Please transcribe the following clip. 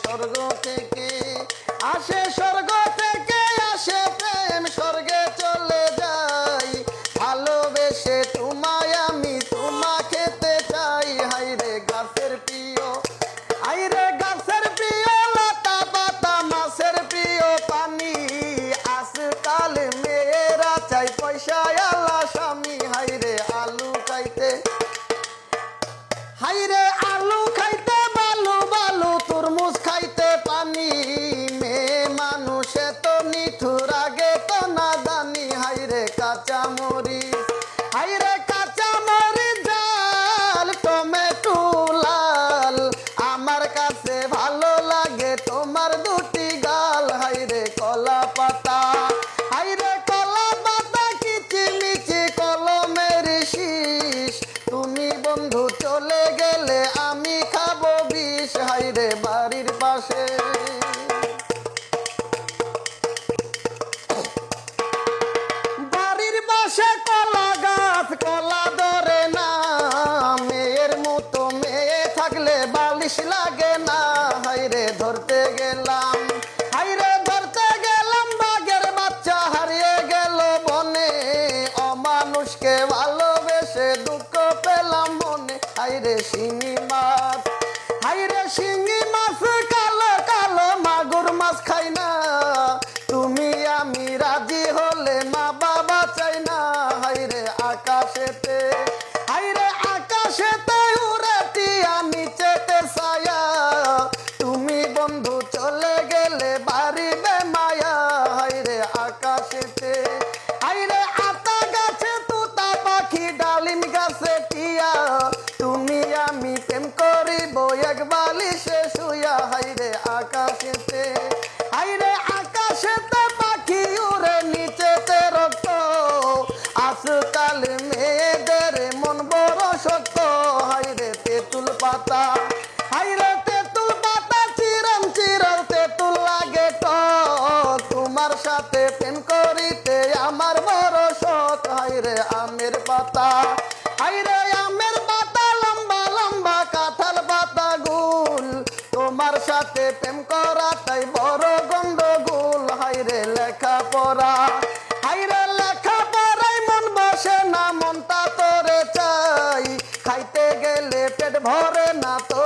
স্বর্গ থেকে আসে, স্বর্গ থেকে আসে প্রেম, স্বর্গে চলে যাই ভালোবেসে তোমায় আমি, তোমা খেতে চাই। হাইরে গাছের প্রিয়, হাইরে গাছের প্রিয় লতা পাতা, মাছের প্রিয় পানি, আজকাল মেয়েরা চাই পয়সা আলা স্বামী। হাইরে আলু খাইতে, হাইরে আলু খাইতে বালু বালু, তরমুজ খাইতে পানি, মেয়ে মানুষে তো নিঠুর আগে তো না জানি। হাইরে কাঁচা মরিচ, হাইরে কাঁচা মরিচ জাল, টমেটো লাল, আমার কাছে ভালো লাগে তোমার দুটি গাল। হাইরে কলা পাতা, হাইরে কলা পাতা কিচিমিচি কলমের শীষ, তুমি বন্ধু চলে গেলে আমি খাবো বিষ। হাইরে বাড়ির পাশে, বাড়ির পাশে কলা গাছ, কলা ধরে না, মেয়ের মতো মেয়ে থাকলে বালিশ লাগে না। হাইরে ধরতে গেলাম, হাইরে ধরতে গেলাম বাঘের বাচ্চা, হারিয়ে গেল বনে, অমানুষকে ভালোবেসে দুঃখ পেলাম মনে। হাইরে শিঙি মাছ, হাইরে শিঙি মাছ কালো কালো, মাগুর মাছ খাই না, তুমি আমি রাজি হলে মা বাবা চাই না। হাইরে আকাশেতে, হাইরে আকাশেতে উড়ে টিয়া, নিচেতে ছায়া, তুমি বন্ধু চলে গেলে বাড়িবে মায়া। হাইরে আকাশেতে, হাইরে আতা গাছে তুতা পাখি, ডালিম গাছে টিয়া, তুমি আমি প্রেম করিব এক বালিশে শুয়া। হাইরে আকাশেতে, হাইরে আকাশেতে পাখি উড়ে, নিচেতে রক্ত, আজকাল মেয়েদের মন বড় শক্ত। হাইরে তেঁতুল পাতা, হাইরে তেঁতুল পাতা চিরম চিরম, তেঁতুল লাগে টক, তোমার সাথে প্রেম করিতে আমার বড় শখ। হাইরে আমের পাতা, হাইরে আমের পাতা লম্বা লম্বা, কাঁঠাল পাতা গুল, তোমার সাথে প্রেম করাটাই বড় গন্ডগোল। হাইরে লেখাপড়া, হাইরে লেখাপড়াই মন বসে না, মনটা তোরে চাই, খাইতে গেলে পেট ভরে না তো